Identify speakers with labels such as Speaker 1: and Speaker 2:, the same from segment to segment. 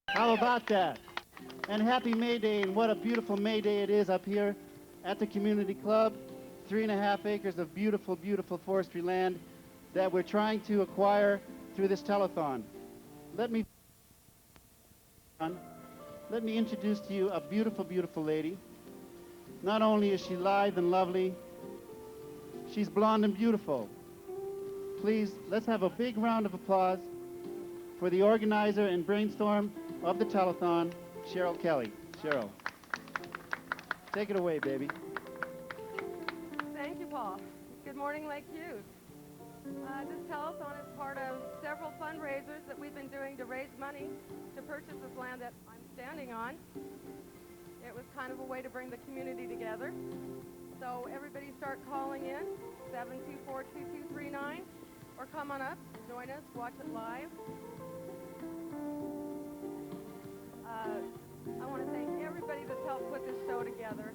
Speaker 1: How about that? And happy May Day, and what a beautiful May Day it is up here at the community club. 3.5 acres of beautiful, beautiful forestry land that we're trying to acquire through this telethon. Let me, let me introduce to you a beautiful, beautiful lady. Not only is she lithe and lovely, she's blonde and beautiful. Please, let's have a big round of applause for the organizer and brainstorm of the telethon, Cheryl Kelly. Cheryl, take it away, baby.
Speaker 2: Thank you, Paul. Good morning, Lake Hughes. This telethon is part of several fundraisers that we've been doing to raise money to purchase this land that I'm standing on. It was kind of a way to bring the community together. So everybody start calling in, 724-2239, or come on up, join us, watch it live. I want to thank everybody that's helped put this show together.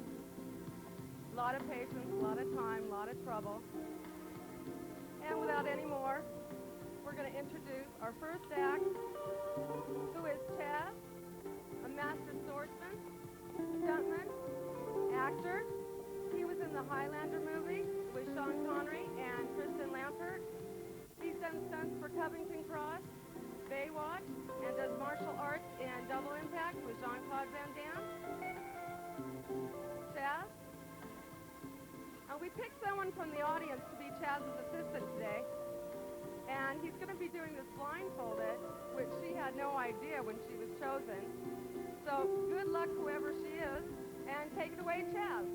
Speaker 2: A lot of patience, a lot of time, a lot of trouble. And without any more, we're going to introduce our first act, who is Chaz, a master swordsman, stuntman, actor. He was in the Highlander movie with Sean Connery and Kristen Lampert. He's done stunts for Covington Cross, Baywatch, and does martial arts in Double Impact with Jean-Claude Van Damme. Chaz? We picked someone from the audience to be Chaz's assistant today, and he's going to be doing this blindfolded, which she had no idea when she was chosen. So good luck, whoever she is, and take it away, Chaz.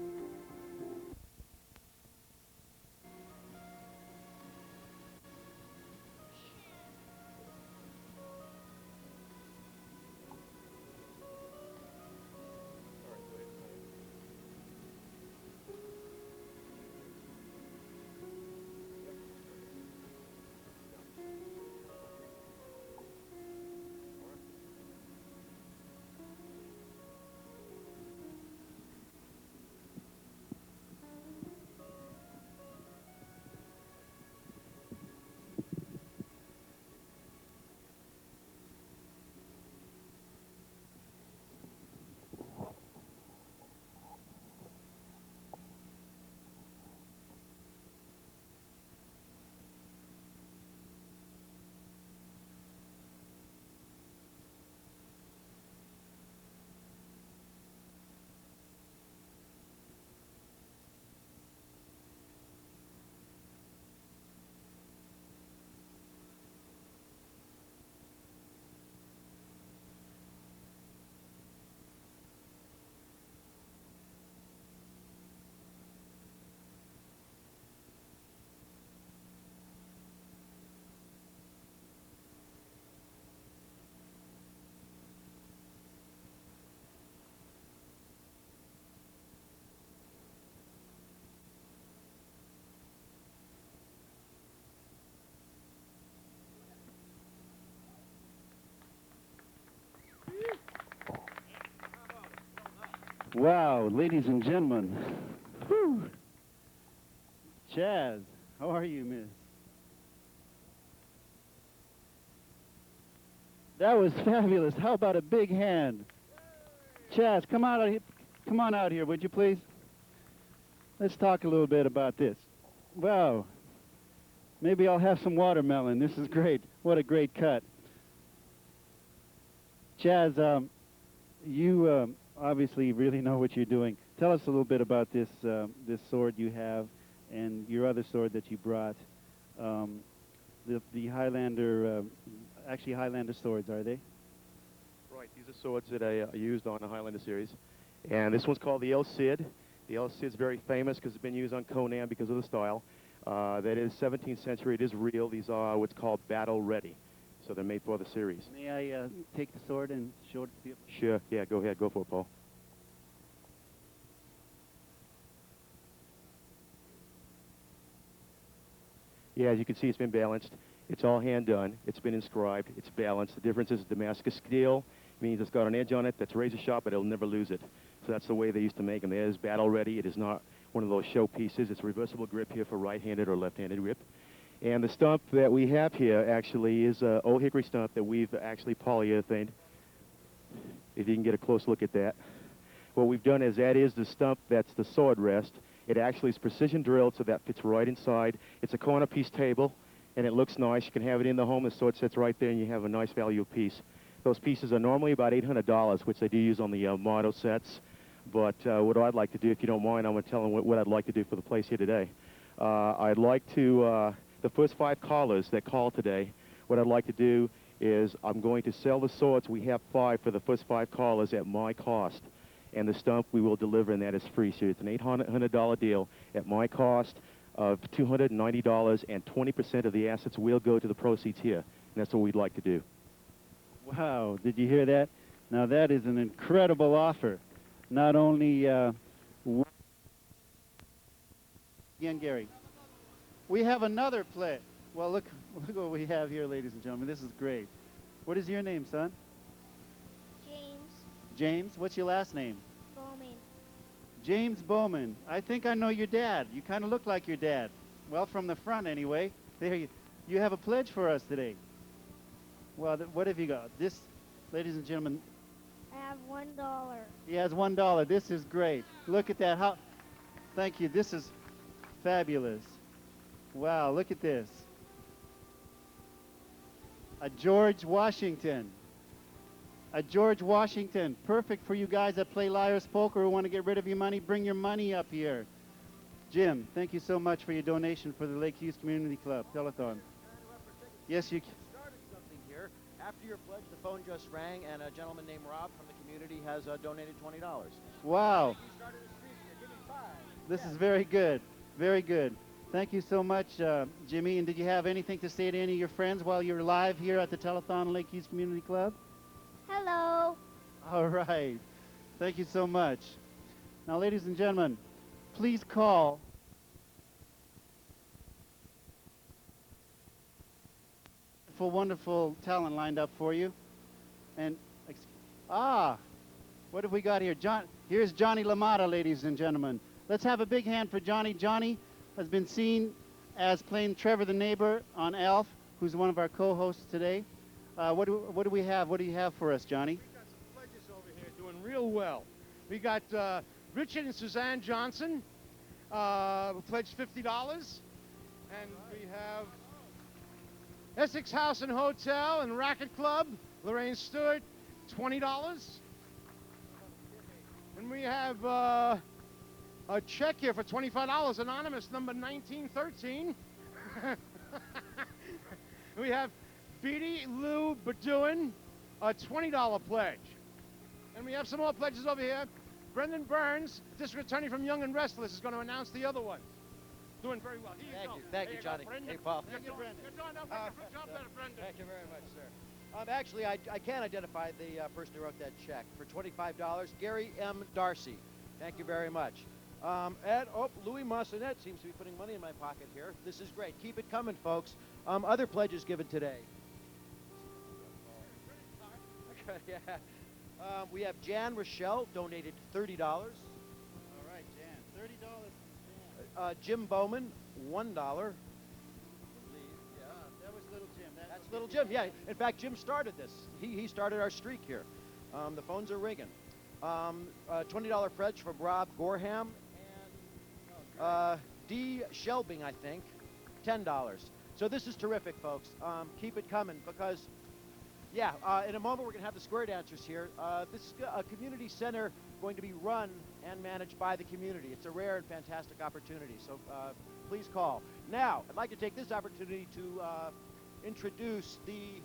Speaker 1: Wow, ladies and gentlemen. Whew. Chaz, how are you, miss? That was fabulous. How about a big hand? Chaz, come on out here, would you please? Let's talk a little bit about this. Wow. Maybe I'll have some watermelon. This is great. What a great cut. Chaz, you obviously really know what you're doing. Tell us a little bit about this this sword you have and your other sword that you brought. The Highlander, actually Highlander swords, are they?
Speaker 3: Right, these are swords that I used on the Highlander series. And this one's called the El Cid. The El Cid's very famous because it's been used on Conan because of the style. That is 17th century. It is real. These are what's called battle ready. So they're made for the series.
Speaker 1: May I take the sword and show it to people?
Speaker 3: Sure, yeah, go ahead. Go for it, Paul. Yeah, as you can see, it's been balanced. It's all hand done. It's been inscribed. It's balanced. The difference is Damascus steel means it's got an edge on it that's razor sharp, but it'll never lose it. So that's the way they used to make them. It is battle ready. It is not one of those show pieces. It's a reversible grip here for right-handed or left-handed grip. And the stump that we have here actually is an old hickory stump that we've actually polyurethaned. if you can get a close look at that. What we've done is that is the stump, that's the sword rest. It actually is precision drilled so that fits right inside. It's a corner piece table, and it looks nice. You can have it in the home. The sword sits right there, and you have a nice value piece. Those pieces are normally about $800, which they do use on the motto sets. But what I'd like to do, if you don't mind, I'm going to tell them what I'd like to do for the place here today. I'd like to, the first 5 callers that call today, what I'd like to do is I'm going to sell the swords. We have 5 for the first 5 callers at my cost. And the stump we will deliver, and that is free. So it's an $800 deal at my cost of $290, and 20% of the assets will go to the proceeds here. And that's what we'd like to do.
Speaker 1: Wow, did you hear that? Now that is an incredible offer. Not only, again, Gary, we have another play. Well, look what we have here, ladies and gentlemen. This is great. What is your name, son? James, what's your last name?
Speaker 4: Bowman.
Speaker 1: James Bowman. I think I know your dad. You kind of look like your dad. Well, from the front anyway. There you have a pledge for us today. Well, what have you got? This, ladies and gentlemen.
Speaker 4: I have $1.
Speaker 1: He has $1. This is great. Look at that. Thank you. This is fabulous. Wow, look at this. A George Washington. A George Washington, perfect for you guys that play liar's poker who want to get rid of your money. Bring your money up here. Jim, thank you so much for your donation for the Lake Hughes Community Club Telethon. Yes, you
Speaker 5: started something here. After your pledge, the phone just rang, and a gentleman named Rob from the community has donated $20.
Speaker 1: Wow.
Speaker 5: You started a streak here. Give me 5.
Speaker 1: This is very good. Very good. Thank you so much, Jimmy. And did you have anything to say to any of your friends while you're live here at the Telethon Lake Hughes Community Club?
Speaker 4: Hello.
Speaker 1: All right. Thank you so much. Now, ladies and gentlemen, please call. Wonderful talent lined up for you. And, what have we got here? Here's Johnny LaMotta, ladies and gentlemen. Let's have a big hand for Johnny. Johnny has been seen as playing Trevor the neighbor on Elf, who's one of our co-hosts today. What do we have? What do you have for us, Johnny?
Speaker 6: We got some pledges over here doing real well. We got Richard and Suzanne Johnson who pledged $50, and we have Essex House and Hotel and Racket Club, Lorraine Stewart, $20. And we have a check here for $25, anonymous number 1913. We have Beatty Lou Bedouin, a $20 pledge. And we have some more pledges over here. Brendan Burns, district attorney from Young and Restless, is going to announce the other ones. Doing very well. Here you go.
Speaker 5: Thank you, Johnny. Hey, Paul.
Speaker 6: Thank you, Brendan. Good job there, Brendan.
Speaker 5: Thank you very much, sir. Actually, I can identify the person who wrote that check for $25. Gary M. Darcy. Thank you very much. Louis Massonet seems to be putting money in my pocket here. This is great. Keep it coming, folks. Other pledges given today. Yeah. We have Jan Rochelle donated $30.
Speaker 1: All right, Jan, $30.
Speaker 5: Jim Bowman, $1.
Speaker 1: That was little Jim.
Speaker 5: That's little Jim. Yeah. In fact, Jim started this. He started our streak here. The phones are ringing. $20 pledge from Rob Gorham and D. Shelbing, I think, $10. So this is terrific, folks. Keep it coming because. Yeah, in a moment we're going to have the square dancers here. This is a community center going to be run and managed by the community. It's a rare and fantastic opportunity, so please call. Now, I'd like to take this opportunity to introduce the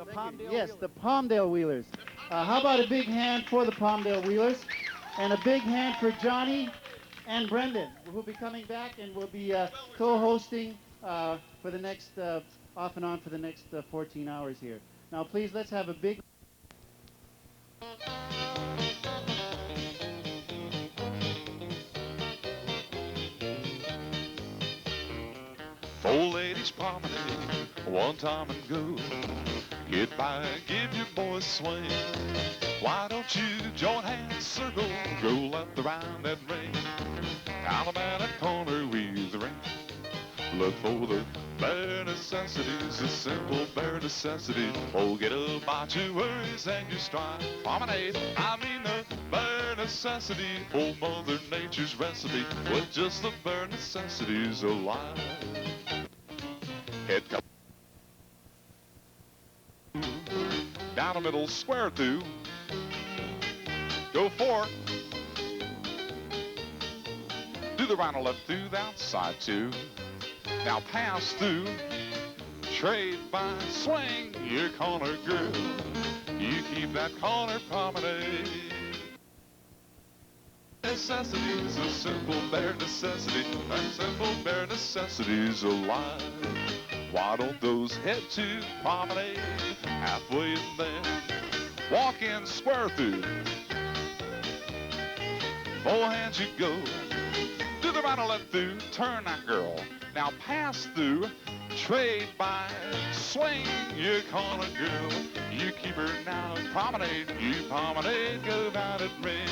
Speaker 5: Palmdale
Speaker 1: Yes,
Speaker 5: Wheelers.
Speaker 1: the Palmdale Wheelers. How about a big hand for the Palmdale Wheelers? And a big hand for Johnny and Brendan, who will be coming back and will be co-hosting for the next off and on for the next 14 hours here. Now, please, let's have a big...
Speaker 7: Four ladies promenade, one time and go. Get by, give your boy a swing. Why don't you join hands, circle, go left, around, and ring. Alabama corner with the ring. Look for the bare necessities, the simple bare necessities. Forget about your worries and your strife. Promenade, I mean the bare necessity. Oh, Mother Nature's recipe with just the bare necessities of life. Head down the middle, square through. Go 4. Do the right or left through the outside 2. Now pass through. Trade by swing your corner, girl. You keep that corner promenade. Necessities, a simple bare necessity. And simple bare necessities of life. Why don't those head to promenade? Halfway in there, walk in square through. 4 hands you go. Do the right or left through. Turn that girl. Now pass through. Trade by swing your corner, girl. You keep her now. Promenade. You promenade. Go down and ring.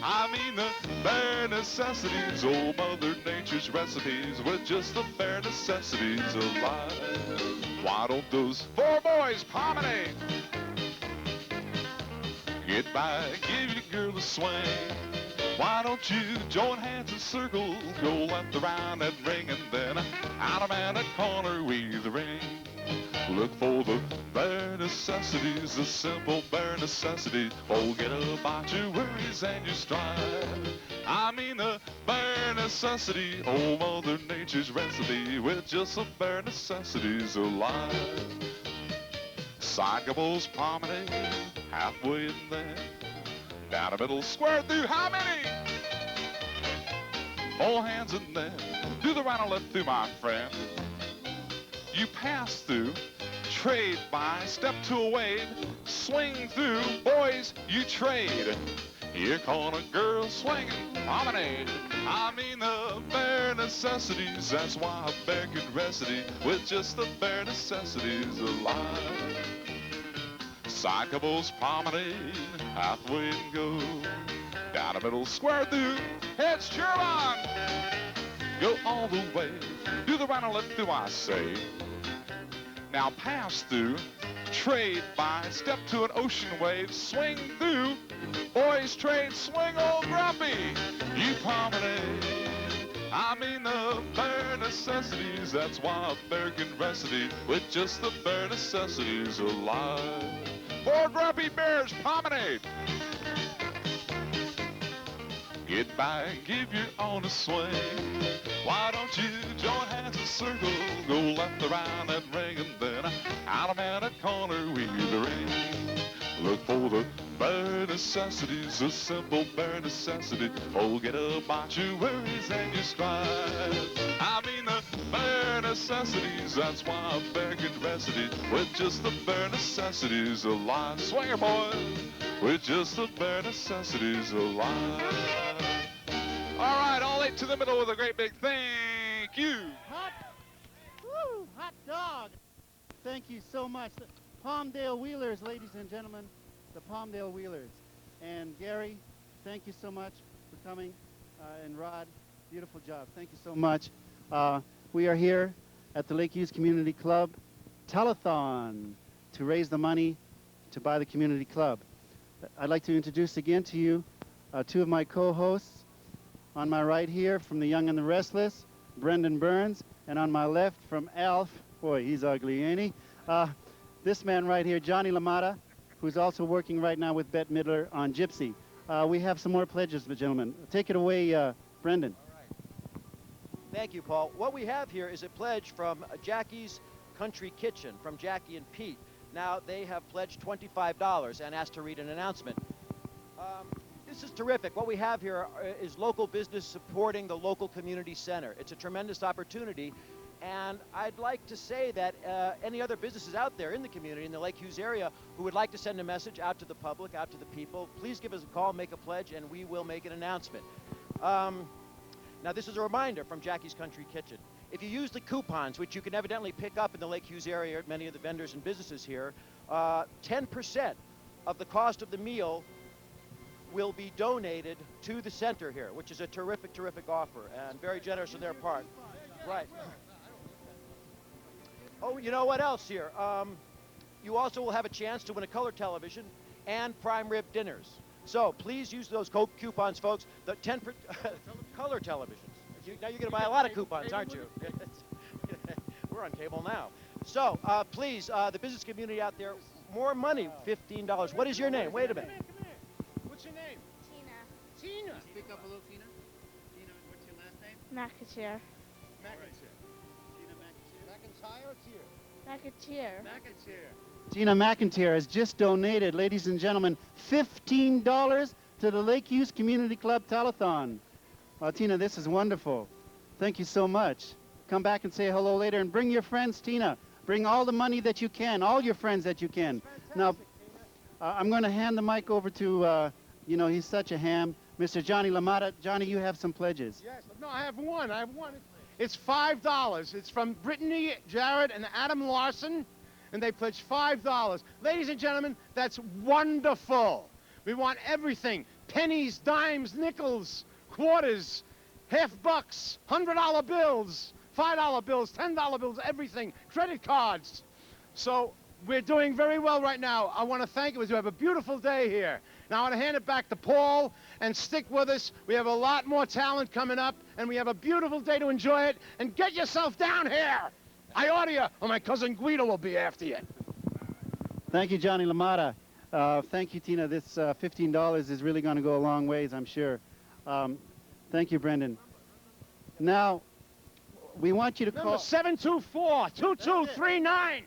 Speaker 7: I mean the bare necessities, old Mother Nature's recipes with just the bare necessities of life. Why don't those 4 boys promenade? Get by, give your girl a swing. Why don't you join hands in circle, go left around that ring, and then out around that corner with the ring. Look for the bare necessities, the simple bare necessities. Forget about your worries and your strife. I mean the bare necessity, old Mother Nature's recipe with just the bare necessities of life. Side couples promenade, halfway in there. Down the middle, square through, how many? 4 hands in there. Do the right or left through, my friend. You pass through, trade by, step to a wave, swing through, boys, you trade. Here corner girls swinging, promenade. I mean the bare necessities, that's why I beg and recipe with just the bare necessities of life. Side couples promenade, halfway and go. Down the middle, square through, heads cheer on. Go all the way, do the right or left through, I say. Now pass through, trade by, step to an ocean wave, swing through, boys trade, swing old grumpy, you promenade. I mean the bare necessities, that's why American recipe with just the bare necessities of life. 4 grumpy bears promenade. Get by, give your own a swing. Why don't you join hands in circle, go left around that ring, and then out around that corner with the ring. Look for the bare necessities, a simple bare necessity. Forget about your worries and your strife. I mean the bare necessities, that's why I'm begging recipe with just the bare necessities of life. Swinger boys, with just the bare necessities of life. All right, all 8 to the middle with a great big thank you.
Speaker 1: Hot dog. Thank you so much. The Palmdale Wheelers, ladies and gentlemen, the Palmdale Wheelers. And Gary, thank you so much for coming. And Rod, beautiful job. Thank you so much. We are here at the Lake Hughes Community Club Telethon to raise the money to buy the community club. I'd like to introduce again to you 2 of my co-hosts. On my right here from The Young and the Restless, Brendan Burns, and on my left from Alf, boy, he's ugly, ain't he? This man right here, Johnny LaMotta, who's also working right now with Bette Midler on Gypsy. We have some more pledges, gentlemen. Take it away, Brendan.
Speaker 5: All right. Thank you, Paul. What we have here is a pledge from Jackie's Country Kitchen, from Jackie and Pete. Now, they have pledged $25 and asked to read an announcement. This is terrific. What we have here is local business supporting the local community center. It's a tremendous opportunity, and I'd like to say that any other businesses out there in the community, in the Lake Hughes area, who would like to send a message out to the public, out to the people, please give us a call, make a pledge, and we will make an announcement. Now, this is a reminder from Jackie's Country Kitchen. If you use the coupons, which you can evidently pick up in the Lake Hughes area at many of the vendors and businesses here, 10% of the cost of the meal will be donated to the center here, which is a terrific, terrific offer and very generous on their part. Right. Oh, you know what else here? You also will have a chance to win a color television and prime rib dinners. So please use those coupons, folks. The 10 color televisions. Now you're going to buy a lot of coupons, aren't you? We're on cable now. So please, the business community out there, more money, $15. What is your name? Wait a minute.
Speaker 6: Come here. What's your name?
Speaker 4: Tina.
Speaker 6: Tina.
Speaker 1: Speak up a little, Tina. Tina, what's your last name?
Speaker 4: McAteer.
Speaker 6: McIntyre.
Speaker 1: Tina
Speaker 6: McIntyre or Tier?
Speaker 4: McAteer.
Speaker 6: McIntyre.
Speaker 1: Tina McIntyre has just donated, ladies and gentlemen, $15 to the Lake Hughes Community Club Telethon. Tina, this is wonderful. Thank you so much. Come back and say hello later, and bring your friends, Tina. Bring all the money that you can, all your friends that you can. Now, I'm going to hand the mic over to, he's such a ham, Mr. Johnny LaMotta. Johnny, you have some pledges.
Speaker 6: Yes. No, I have one. It's $5. It's from Brittany Jarrett and Adam Larson, and they pledged $5. Ladies and gentlemen, that's wonderful. We want everything. Pennies, dimes, nickels, quarters, half bucks, $100 bills, $5 bills, $10 bills, everything, credit cards. So we're doing very well right now. I want to thank you. We have a beautiful day here. Now I want to hand it back to Paul and stick with us. We have a lot more talent coming up, and we have a beautiful day to enjoy it. And get yourself down here. I order you, or my cousin Guido will be after you.
Speaker 1: Thank you, Johnny LaMotta. Thank you, Tina. This $15 is really going to go a long ways, I'm sure. Thank you, Brendan. Now, we want you to
Speaker 6: Number
Speaker 1: call...
Speaker 6: 724-2239.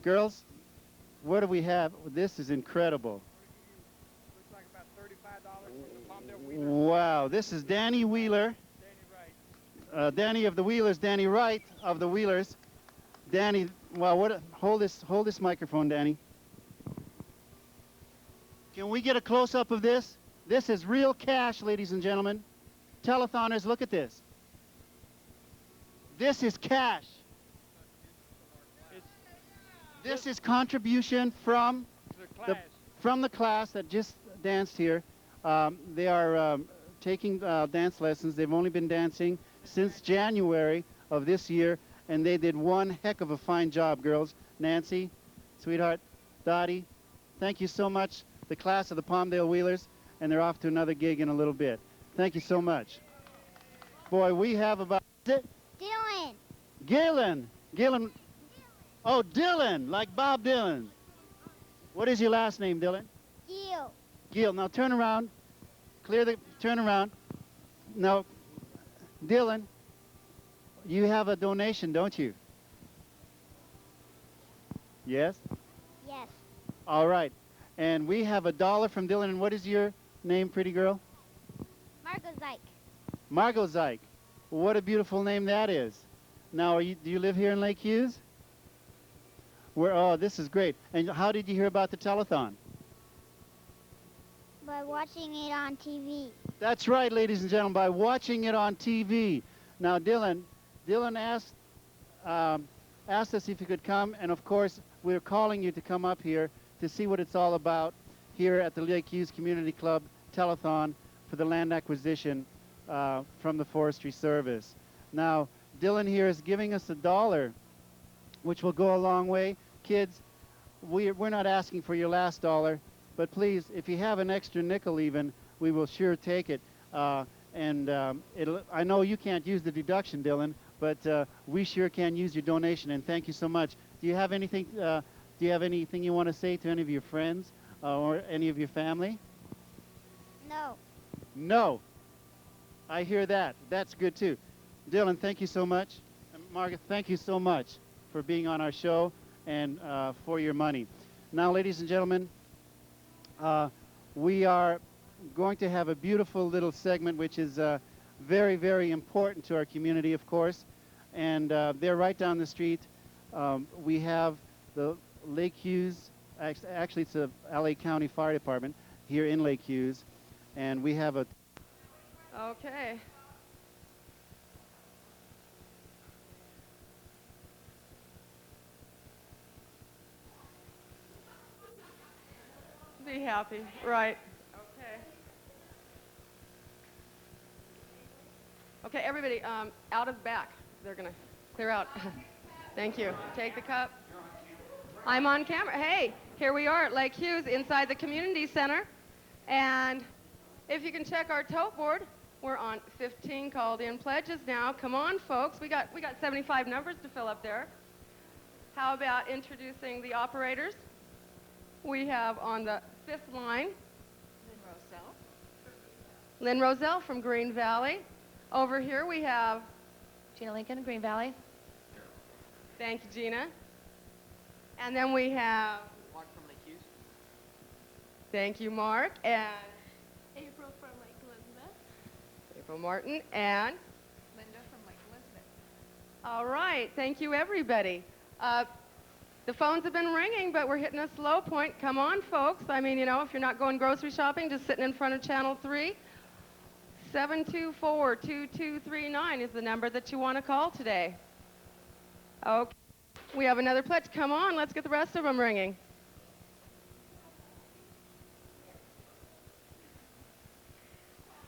Speaker 1: Girls, what do we have? This is incredible.
Speaker 6: Looks like about $35 from the Palmdale
Speaker 1: Wow, this is Danny Wheeler. Danny of the Wheelers, Danny Wright of the Wheelers. Danny, wow, hold this microphone, Danny. Can we get a close-up of this? This is real cash, ladies and gentlemen. Telethoners, look at this. This is cash. This is contribution from the class that just danced here. They are taking dance lessons. They've only been dancing since January of this year, and they did one heck of a fine job, girls. Nancy, sweetheart, Dottie, thank you so much. The class of the Palmdale Wheelers, and they're off to another gig in a little bit. Thank you so much. Boy, we have about...
Speaker 4: Dylan.
Speaker 1: Galen. Galen. Oh, Dylan, like Bob Dylan. What is your last name, Dylan?
Speaker 4: Gil.
Speaker 1: Gil. Now turn around. Turn around. Now, Dylan, you have a donation, don't you? Yes?
Speaker 4: Yes.
Speaker 1: All right. And we have $1 from Dylan. And what is your name, pretty girl?
Speaker 4: Margot Zyke.
Speaker 1: Margot Zyke. What a beautiful name that is. Now, do you live here in Lake Hughes? Oh, this is great. And how did you hear about the telethon?
Speaker 4: By watching it on TV.
Speaker 1: That's right, ladies and gentlemen, by watching it on TV. Now, Dylan asked us if you could come, and of course, we're calling you to come up here to see what it's all about here at the Lake Hughes Community Club Telethon for the land acquisition from the Forestry Service. Now, Dylan here is giving us $1, which will go a long way. Kids, we're not asking for your last dollar, but please, if you have an extra nickel even, we will sure take it. I know you can't use the deduction, Dylan, but we sure can use your donation, and thank you so much. Do you have anything you want to say to any of your friends or any of your family?
Speaker 4: No.
Speaker 1: No. I hear that. That's good too. Dylan, thank you so much. And Margaret, thank you so much for being on our show and for your money. Now, ladies and gentlemen, we are going to have a beautiful little segment which is very, very important to our community, of course. And they're right down the street. We have the Lake Hughes, actually it's the LA County Fire Department here in Lake Hughes. And we have a...
Speaker 2: Okay. Be happy, right. Okay. Okay, everybody, out of the back. They're going to Clear out. Thank you. Take the cup. I'm on camera. Hey, here we are at Lake Hughes inside the community center. And if you can check our tote board, we're on 15 called in pledges now. Come on, folks. We got 75 numbers to fill up there. How about introducing the operators? We have on the 5th line Lynn Roselle from Green Valley. Over here we have
Speaker 8: Gina Lincoln, Green Valley.
Speaker 2: Thank you, Gina. And then we have
Speaker 5: Mark from Lake Hughes.
Speaker 2: thank you, Mark, and
Speaker 8: April from Lake Elizabeth.
Speaker 2: April Martin, and
Speaker 8: Linda from Lake Elizabeth.
Speaker 2: all right, thank you, everybody. The phones have been ringing, but we're hitting a slow point. Come on, folks. I mean, you know, if you're not going grocery shopping, just sitting in front of Channel 3, 724-2239 is the number that you want to call today. Okay, we have another pledge. Come on, let's get the rest of them ringing.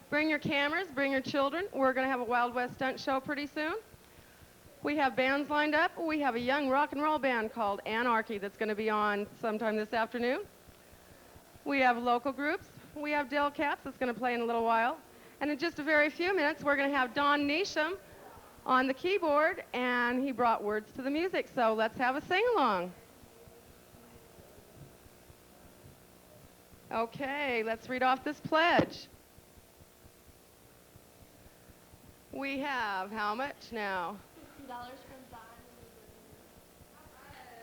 Speaker 2: Bring your cameras, bring your children. We're going to have a Wild West stunt show pretty soon. We have bands lined up. We have a young rock and roll band called Anarchy that's going to be on sometime this afternoon. We have local groups. We have Del Caps that's going to play in a little while. And in just a very few minutes, we're going to have Don Neesham on the keyboard, and he brought words to the music. So let's have a sing-along. Okay, let's read off this pledge. We have how much now?
Speaker 8: $50 from Don.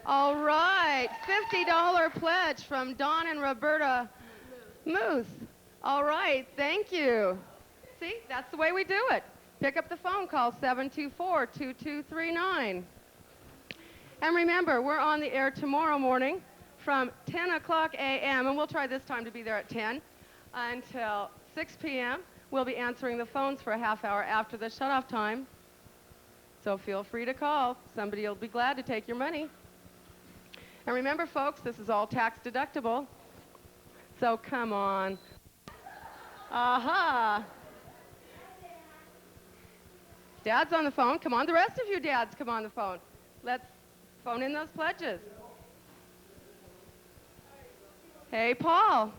Speaker 2: All right, $50 pledge from Don and Roberta Moose. All right, thank you. See, that's the way we do it. Pick up the phone, call 724-2239. And remember, we're on the air tomorrow morning from 10 o'clock a.m., and we'll try this time to be there at 10, until 6 p.m. We'll be answering the phones for a half hour after the shutoff time. So feel free to call. Somebody will be glad to take your money. And remember, folks, this is all tax deductible. So come on. Aha. Dad's on the phone. Come on, the rest of you dads, come on the phone. Let's phone in those pledges. Hey, Paul,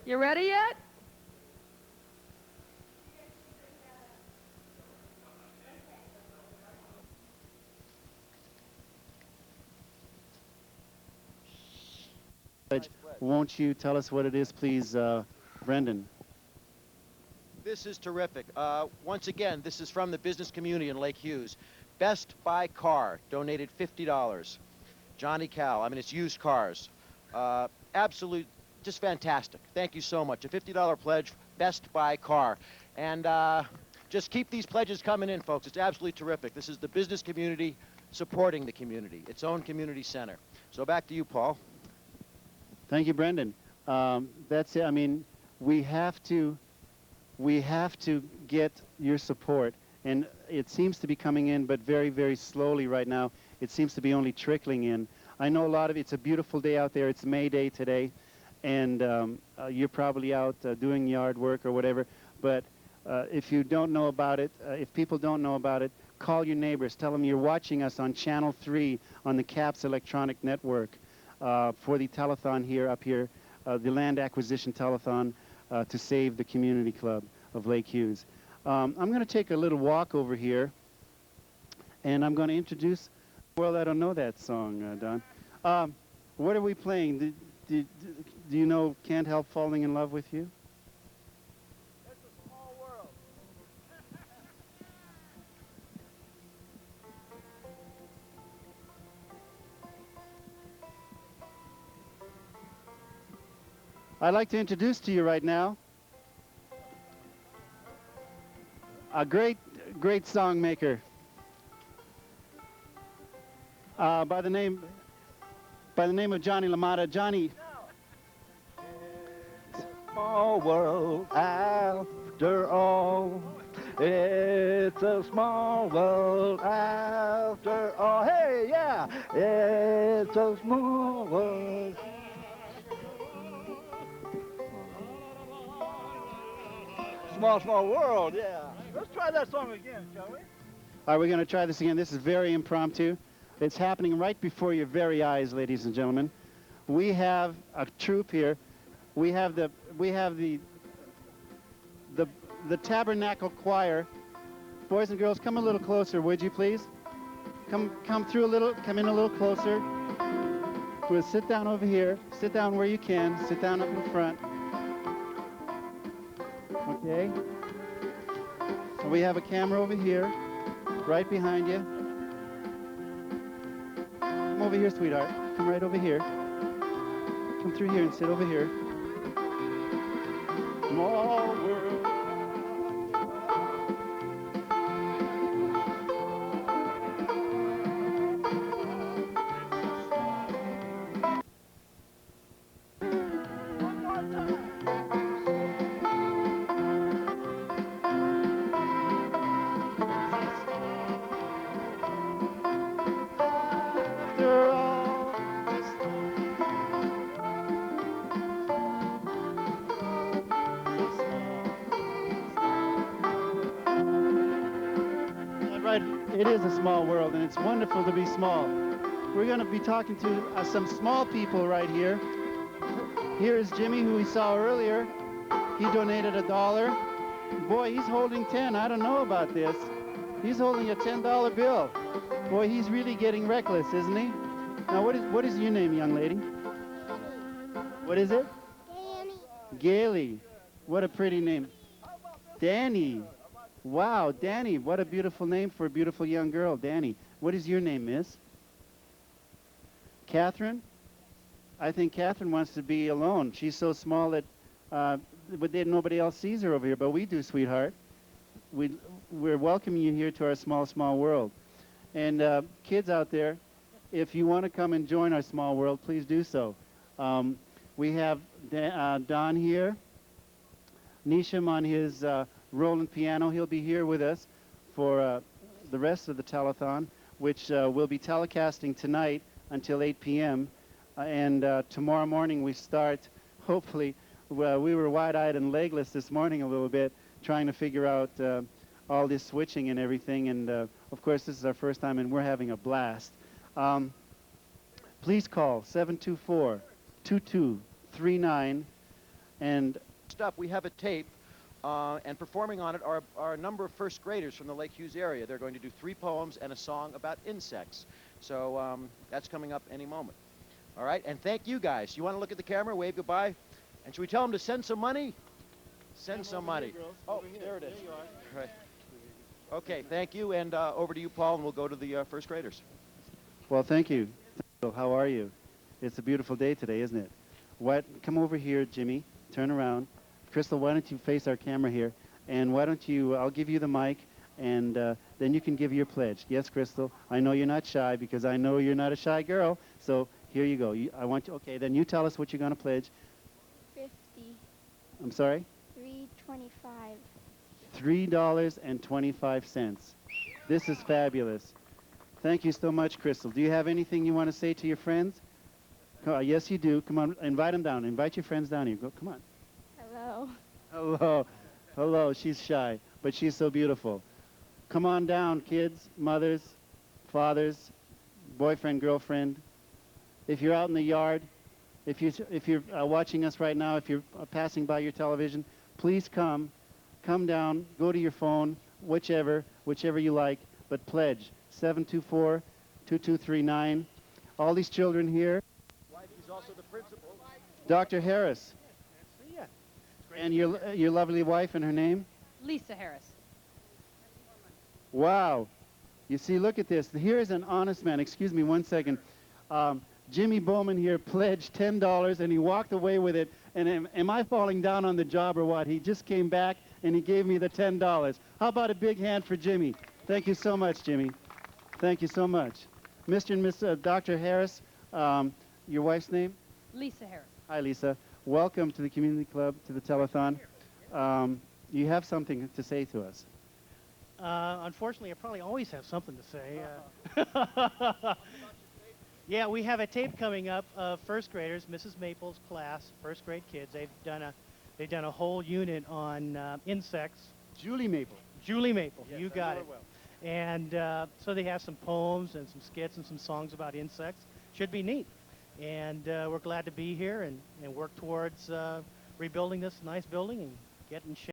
Speaker 2: you ready yet?
Speaker 1: Won't you tell us what it is, please, Brendan?
Speaker 5: This is terrific. Once again, this is from the business community in Lake Hughes. Best Buy Car donated $50. Johnny Cow. I mean, it's used cars. Absolute, just fantastic. Thank you so much. A $50 pledge, Best Buy Car. And just keep these pledges coming in, folks. It's absolutely terrific. This is the business community supporting the community, its own community center. So back to you, Paul.
Speaker 1: Thank you, Brendan. That's it. I mean, we have to get your support, and it seems to be coming in, but very, very slowly right now. It seems to be only trickling in. I know a lot of it's a beautiful day out there. It's May Day today, and you're probably out doing yard work or whatever. But if you don't know about it, if people don't know about it, call your neighbors. Tell them you're watching us on Channel 3 on the CAPS Electronic Network for the telethon up here, the land acquisition telethon to save the community club of Lake Hughes. I'm going to take a little walk over here, and I'm going to introduce. Well, I don't know that song, Don. What are we playing? Do you know Can't Help Falling in Love with You?
Speaker 5: It's a small world.
Speaker 1: I'd like to introduce to you right now a great song maker by the name of Johnny LaMotta. Johnny.
Speaker 9: Small world after all. It's a small world after all. Hey, yeah. It's a small world. Small, small world, yeah. Let's try that song again, shall we?
Speaker 1: All right, we're going to try this again. This is very impromptu. It's happening right before your very eyes, ladies and gentlemen. We have a troupe here. We have the Tabernacle Choir. Boys and girls, come a little closer, would you please? Come through a little. Come in a little closer. We'll sit down over here. Sit down where you can. Sit down up in front. Okay. So we have a camera over here, right behind you. Come over here, sweetheart. Come right over here. Come through here and sit over here. Small world. Right, it is a small world, and it's wonderful to be small. We're going to be talking to some small people right here. Here is Jimmy, who we saw earlier. He donated $1. Boy, he's holding 10. I don't know about this. He's holding a $10 bill. Boy, he's really getting reckless, isn't he? Now, what is your name, young lady? What is it?
Speaker 4: Danny.
Speaker 1: Gailey. What a pretty name. Danny. Wow, Danny, what a beautiful name for a beautiful young girl, Danny. What is your name, miss? Catherine? I think Catherine wants to be alone. She's so small that nobody else sees her over here, but we do, sweetheart. We're welcoming you here to our small, small world. And kids out there, if you want to come and join our small world, please do so. We have Don here, Nisham on his Roland piano. He'll be here with us for the rest of the telethon, which will be telecasting tonight until 8 p.m. And tomorrow morning we start, hopefully. We were wide-eyed and legless this morning a little bit, trying to figure out all this switching and everything. And, of course, this is our first time, and we're having a blast. Please call 724-2239. And
Speaker 5: Stuff, we have a tape. And performing on it are a number of first graders from the Lake Hughes area. They're going to do 3 poems and a song about insects. So that's coming up any moment. All right, and thank you guys. You want to look at the camera, wave goodbye? And should we tell them to send some money? Send some money. Oh, there it is.
Speaker 1: There you are.
Speaker 5: Right. Okay, thank you, and over to you, Paul, and we'll go to the first graders.
Speaker 1: Well, thank you. How are you? It's a beautiful day today, isn't it? Come over here, Jimmy. Turn around. Crystal, why don't you face our camera here? And why don't you, I'll give you the mic, and then you can give your pledge. Yes, Crystal, I know you're not shy, because I know you're not a shy girl. So here you go. I want you, okay, then you tell us what you're going to pledge.
Speaker 4: 50.
Speaker 1: I'm sorry?
Speaker 4: $3.25.
Speaker 1: $3.25. This is fabulous. Thank you so much, Crystal. Do you have anything you want to say to your friends? Yes, you do. Come on, invite them down. Invite your friends down here. Go, come on.
Speaker 4: Hello.
Speaker 1: Hello. Hello. She's shy, but she's so beautiful. Come on down, kids, mothers, fathers, boyfriend, girlfriend. If you're out in the yard, if you're watching us right now, if you're passing by your television, please come down, go to your phone, whichever you like, but pledge 724-2239. All these children here.
Speaker 5: He's also the principal.
Speaker 1: Dr. Harris. And your lovely wife and her name?
Speaker 10: Lisa Harris.
Speaker 1: Wow. You see, look at this. Here is an honest man. Excuse me 1 second. Jimmy Bowman here pledged $10, and he walked away with it. And am I falling down on the job or what? He just came back, and he gave me the $10. How about a big hand for Jimmy? Thank you so much, Jimmy. Thank you so much. Mr. and Miss Dr. Harris, your wife's name?
Speaker 10: Lisa Harris.
Speaker 1: Hi, Lisa. Welcome to the community club, to the telethon. You have something to say to us.
Speaker 11: Unfortunately, I probably always have something to say. Yeah, we have a tape coming up of first graders, Mrs. Maple's class, first grade kids. They've done a whole unit on insects.
Speaker 1: Julie Maple.
Speaker 11: Julie Maple,
Speaker 5: Yes,
Speaker 11: you
Speaker 5: I
Speaker 11: got
Speaker 5: know
Speaker 11: it.
Speaker 5: her well.
Speaker 11: And so they have some poems and some skits and some songs about insects. Should be neat. And we're glad to be here and work towards rebuilding this nice building and getting shape.